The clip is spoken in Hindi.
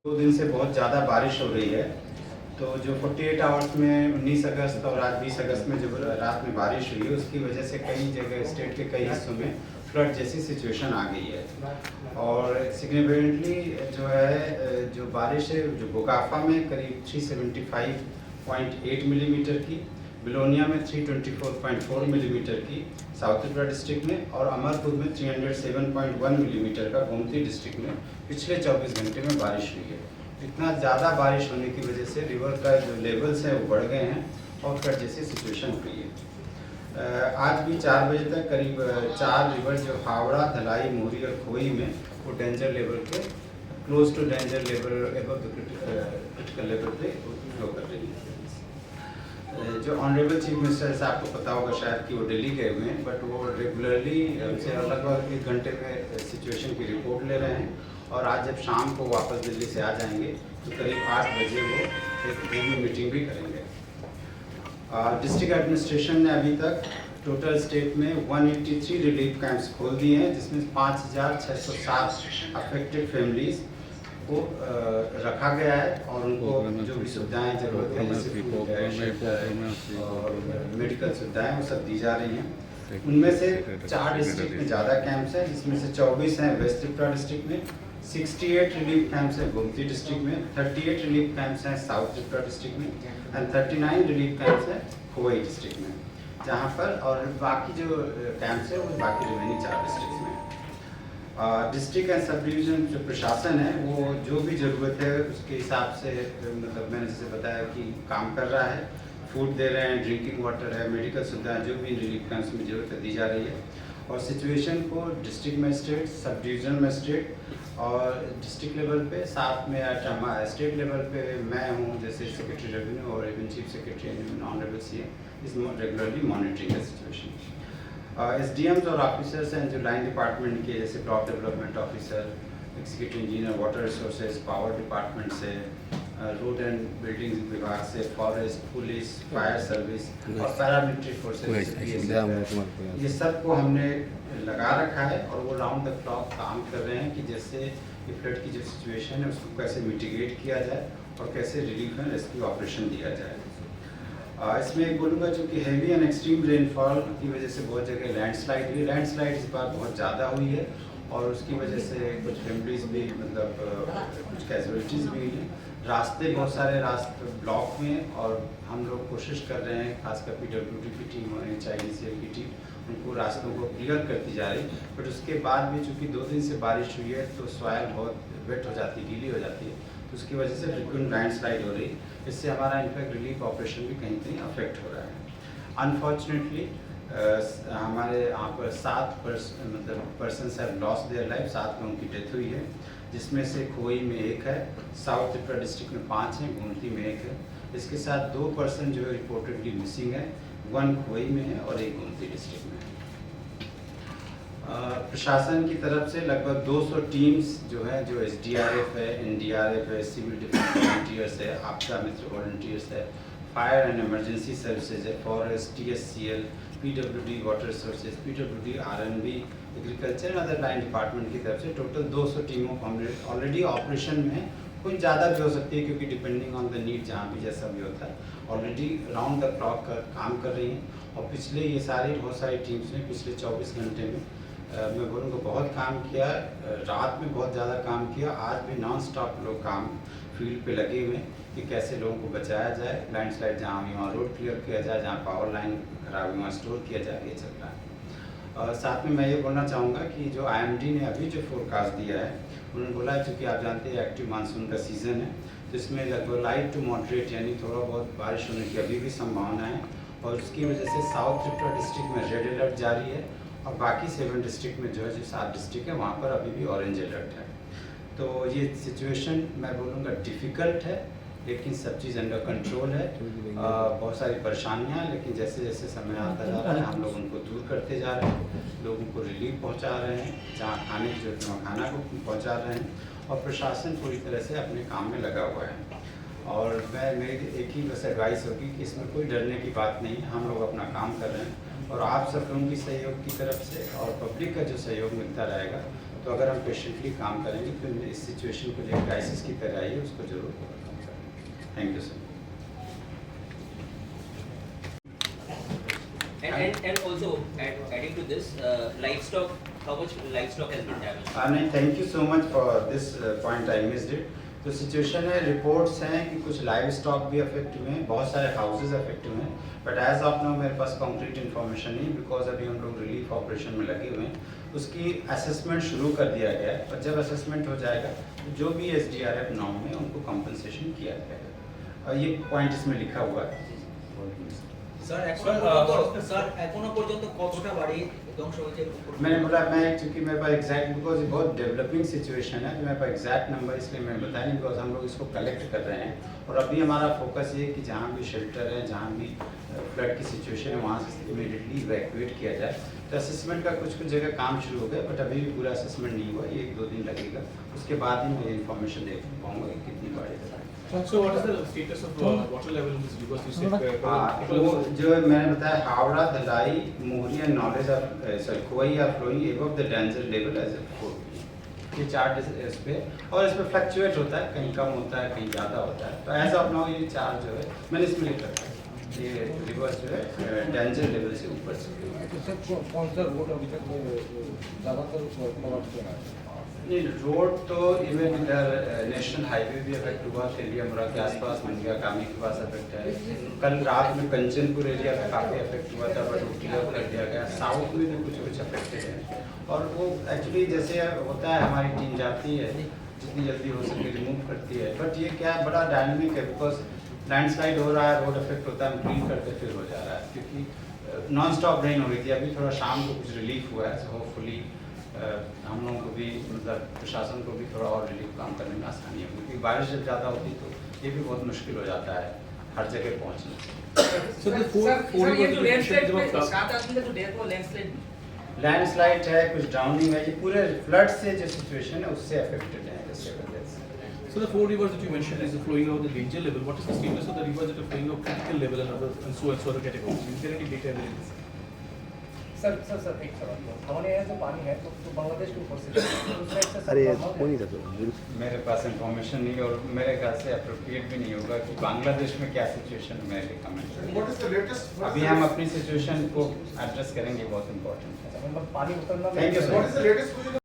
2 दिन से बहुत ज़्यादा बारिश हो रही है। तो जो 48 आवर्स में 19 अगस्त और आज 20 अगस्त में जो रात में बारिश हुई है, उसकी वजह से कई जगह स्टेट के कई हिस्सों में फ्लड जैसी सिचुएशन आ गई है। और सिग्निफिकेंटली जो है जो बारिश है, जो बोकाफा में करीब 375.8 मिलीमीटर की, बिलोनिया में 324.4 मिलीमीटर की साउथ त्रिपुरा डिस्ट्रिक्ट में, और अमरपुर में 307.1 मिलीमीटर का गोमती डिस्ट्रिक्ट में पिछले 24 घंटे में बारिश हुई है। इतना ज़्यादा बारिश होने की वजह से रिवर का जो लेवल्स है वो बढ़ गए हैं और फ्लड जैसी सिचुएशन हुई है। आज भी 4 बजे तक करीब 4 रिवर जो हावड़ा, धलाई, मोरी और खोई में वो डेंजर लेवल के close to danger level above the critical level पे फ्लो कर रही है। जो ऑनरेबल चीफ मिनिस्टर से आपको पता होगा शायद कि वो दिल्ली गए हुए हैं, बट वो रेगुलरली हमसे लगभग 1 घंटे में सिचुएशन की रिपोर्ट ले रहे हैं। और आज जब शाम को वापस दिल्ली से आ जाएंगे तो करीब 8 बजे वो एक रिव्यू मीटिंग भी करेंगे। डिस्ट्रिक्ट एडमिनिस्ट्रेशन ने अभी तक टोटल स्टेट में 183 रिलीफ कैंप्स खोल दिए हैं, जिसमें 5607 अफेक्टेड फैमिलीज़ को रखा गया है और उनको जो भी सुविधाएं जरूरत है जैसे और मेडिकल सुविधाएं वो सब दी जा रही हैं। उनमें से 4 डिस्ट्रिक्ट में ज़्यादा कैंप्स हैं, जिसमें से 24 हैं वेस्ट त्रिपुरा डिस्ट्रिक्ट में, 68 रिलीफ कैंप्स हैं गोमती डिस्ट्रिक्ट में, 38 रिलीफ कैंप्स हैं साउथ त्रिपुरा डिस्ट्रिक्ट में एंड 39 रिलीफ कैंप्स हैं खोई डिस्ट्रिक्ट में, जहाँ पर और बाकी जो कैंप्स है वो बाकी रिमेनिंग 4 डिस्ट्रिक्ट में। डिस्ट्रिक्ट एंड सब डिवीज़न जो प्रशासन है वो जो भी ज़रूरत है उसके हिसाब से, मतलब मैंने जैसे बताया कि काम कर रहा है, फूड दे रहे हैं, ड्रिंकिंग वाटर है, मेडिकल सुविधाएं जो भी रिलीफ कैंप्स में ज़रूरत है दी जा रही है। और सिचुएशन को district magistrate, sub division magistrate और डिस्ट्रिक्ट लेवल पे, साथ में स्टेट लेवल पे मैं हूँ जैसे सेक्रेटरी रेवेन्यू और even chief secretary honourable CM is regularly monitoring the situation. SDMs और ऑफिसर्स हैं जो लाइन डिपार्टमेंट के, जैसे crop development officer, executive engineer, water resources, power department से, रोड एंड बिल्डिंग्स विभाग से, फॉरेस्ट, पुलिस, फायर सर्विस और पैरामिलिट्री फोर्सेज, ये सब को हमने लगा रखा है और वो राउंड द क्लॉक काम कर रहे हैं कि जैसे ये फ्लड की जो सिचुएशन है उसको कैसे मिटिगेट किया जाए और कैसे रिलीफ एंड रेस्क्यू ऑपरेशन दिया जाए। इसमें एक बोलूँगा चूँकि हैवी एंड एक्सट्रीम रेनफॉल की वजह से बहुत जगह लैंडस्लाइड हुई, लैंडस्लाइड इस बार बहुत ज़्यादा हुई है और उसकी वजह से कुछ फैमिलीज भी, मतलब कुछ कैजुअलिटीज़ भी हुई हैं। रास्ते बहुत सारे रास्ते ब्लॉक हुए हैं और हम लोग कोशिश कर रहे हैं, खासकर PWD की टीम और HIDCL की टीम उनको रास्तों को क्लियर करती जा रही, बट उसके बाद भी चूँकि 2 दिन से बारिश हुई है तो सॉइल बहुत वेट हो जाती है, गीली हो जाती है, तो उसकी वजह से फ्रिक्वेंट लैंडस्लाइड हो रही है। इससे हमारा इनफैक्ट रिलीफ ऑपरेशन भी कहीं कहीं अफेक्ट हो रहा है। अनफॉर्चुनेटली हमारे यहाँ पर 7 persons have lost their life, 7 लोगों की डेथ हुई है, जिसमें से खोई में 1 है, साउथ त्रिपुरा डिस्ट्रिक्ट में 5 हैं, गोमती में 1 है। इसके साथ 2 पर्सन जो है रिपोर्टेडली मिसिंग है, 1 खोई में है और 1 गोमती डिस्ट्रिक्ट में है। प्रशासन की तरफ से लगभग 200 टीम्स जो है, जो SDRF है, NDRF है, सिविल डिफेंस वॉलंटियर्स है, आपदा मित्र वॉलंटियर्स है, फायर एंड इमरजेंसी सर्विसेज है, forest, TSCL, PWD water resources, PWD RNB, agriculture and other line department की तरफ से टोटल 200 टीमों को हमने ऑलरेडी ऑपरेशन में है। कुछ ज़्यादा भी हो सकती है क्योंकि डिपेंडिंग ऑन द नीड जहाँ भी जैसा भी होता है, ऑलरेडी राउंड द क्लॉक काम कर रही हैं। और पिछले ये बहुत सारी टीम्स ने पिछले 24 घंटे में मैं बोलूँगा बहुत काम किया, रात में बहुत ज़्यादा काम किया, आज भी नॉन स्टॉप लोग काम फील्ड पे लगे हुए हैं कि कैसे लोगों को बचाया जाए, लैंडस्लाइड जहाँ हुई वहाँ रोड क्लियर किया जाए, जहाँ पावर लाइन खराब हुई वहाँ स्टोर किया जाए, ये चल रहा है। और साथ में मैं ये बोलना चाहूँगा कि जो IMD ने अभी जो फोरकास्ट दिया है, उन्होंने बोला है चूँकि आप जानते हैं एक्टिव मानसून का सीज़न है, तो इसमें लगभग लाइट टू मॉडरेट यानी थोड़ा बहुत बारिश होने की अभी भी संभावना है और उसकी वजह से साउथ त्रिपुरा डिस्ट्रिक्ट में रेड अलर्ट जारी है और बाकी 7 डिस्ट्रिक्ट में जो है, जो 7 डिस्ट्रिक्ट है वहाँ पर अभी भी ऑरेंज अलर्ट है। तो ये सिचुएशन मैं बोलूँगा डिफ़िकल्ट है, लेकिन सब चीज़ अंडर कंट्रोल है। बहुत सारी परेशानियाँ, लेकिन जैसे जैसे समय आता जा रहा है हम लोग उनको दूर करते जा रहे हैं, लोगों को रिलीफ पहुँचा रहे हैं, जहाँ खाने की जरूरत है वहाँ खाना को पहुँचा रहे हैं और प्रशासन पूरी तरह से अपने काम में लगा हुआ है। और मेरी एक ही बस एडवाइस होगी कि इसमें कोई डरने की बात नहीं है, हम लोग अपना काम कर रहे हैं और आप सब लोगों की सहयोग की तरफ से और पब्लिक का जो सहयोग मिलता रहेगा तो अगर हम पेशेंटली काम करेंगे तो इस सिचुएशन को जो क्राइसिस की तरह आई है उसको जरूर ओवरकम करेंगे। Thank you sir. And also adding to this, livestock, how much livestock has been damaged? नहीं, thank you so much for this point, I missed it. तो सिचुएशन है, रिपोर्ट्स हैं कि कुछ लाइव स्टॉक भी अफेक्ट हुए हैं, बहुत सारे हाउसेज अफेक्ट हुए हैं, बट एज ऑफ नाउ मेरे पास कॉन्क्रीट इन्फॉर्मेशन नहीं, बिकॉज अभी हम लोग रिलीफ ऑपरेशन में लगे हुए हैं। उसकी असेसमेंट शुरू कर दिया गया है और जब असेसमेंट हो जाएगा तो जो भी SDRF नॉर्म में उनको कॉम्पनसेशन किया जाएगा। और ये पॉइंट इसमें लिखा हुआ है। স্যার এখনো পর্যন্ত কতটা বাড়ি ধ্বংস হয়েছে? मैंने बोला, मैं चूँकि मेरे पास एग्जैक्ट, बिकॉज ये बहुत डेवलपिंग सिचुएशन है तो मेरे पास एग्जैक्ट नंबर इसलिए मैं बताया नहीं, बिकॉज हम लोग इसको कलेक्ट कर रहे हैं और अभी हमारा फोकस ये है कि जहाँ भी शेल्टर है, जहाँ भी फ्लड की सिचुएशन है, वहाँ से इमीडिएटली इवैक्यूएट किया जाए। तो असेसमेंट का कुछ जगह काम शुरू हो गया, बट अभी भी पूरा असेसमेंट नहीं हुआ, 1-2 दिन लगेगा, उसके बाद ही मैं इन्फॉर्मेशन दे पाऊँगा कि कितनी बाढ़ है। So what is the status of water level in this? Because you said वो जो मैंने बताया, हावड़ा, धलाई, मोहरी एंड नॉलेज of Khowai are flowing above the danger level as a four. ये चार्ट इस पे, और इस पे फ्लक्चुएट होता है, कहीं कम होता है, कहीं ज़्यादा होता है। तो एज ऑफ नाउ ये चार्ट जो है मैंने इसमें लिख रखा है, ये रिवर्स जो है डेंजर लेवल से ऊपर से। कौन सा रोड अभी तक ज़्यादातर प्रभावित हो रहा है? नहीं, रोड तो इवन इधर नेशनल हाईवे भी अफेक्ट हुआ, तेलियामुरा के आसपास, मंडिया कामी के पास अफेक्ट है। कल रात में कंचनपुर एरिया का काफ़ी अफेक्ट हुआ था, बट क्लियर कर दिया गया। साउथ में भी कुछ अफेक्टेड है, और वो एक्चुअली जैसे होता है, हमारी टीम जाती है, जितनी जल्दी हो सके रिमूव करती है, बट ये क्या बड़ा डायनेमिक है, बिकॉज लैंडस्लाइड हो रहा है, रोड अफेक्ट होता है, हम क्लीन करते फिर हो जा रहा है, क्योंकि नॉन स्टॉप रेन हो रही थी। अभी थोड़ा शाम को कुछ रिलीफ हुआ है, होपफुली हम लोगों को भी, मतलब प्रशासन को भी थोड़ा और रिलीफ काम करने में आसानी होगी, क्योंकि बारिश जब ज़्यादा होती तो ये भी बहुत मुश्किल हो जाता है हर जगह पहुँचना। So the four ये जो ländslides लैंडस्लाइड में 7 आदमी का जो डेथ हुआ लैंडस्लाइड, लैंडस्लाइड है, कुछ डाउनिंग है, ये पूरे फ्लड से जो सिचुएशन है उससे अफेक्टेड है जैसे वजह से। So the 4 rivers that you mentioned is flowing over the danger level. What is the status of the rivers that are flowing over critical level and so other categories? Is there any data available? Sir एक सवाल, हमारे यहाँ जो पानी है तो बांग्लादेश के ऊपर से अरे कोई नहीं था, मेरे पास इंफॉर्मेशन नहीं, और मेरे ख्याल से अप्रोप्रिएट भी नहीं होगा कि बांग्लादेश में क्या सिचुएशन है मेरे कमेंट। अभी हम अपनी सिचुएशन को एड्रेस करेंगे, बहुत इंपॉर्टेंट है। मतलब पानी उतरना। Thank you sir.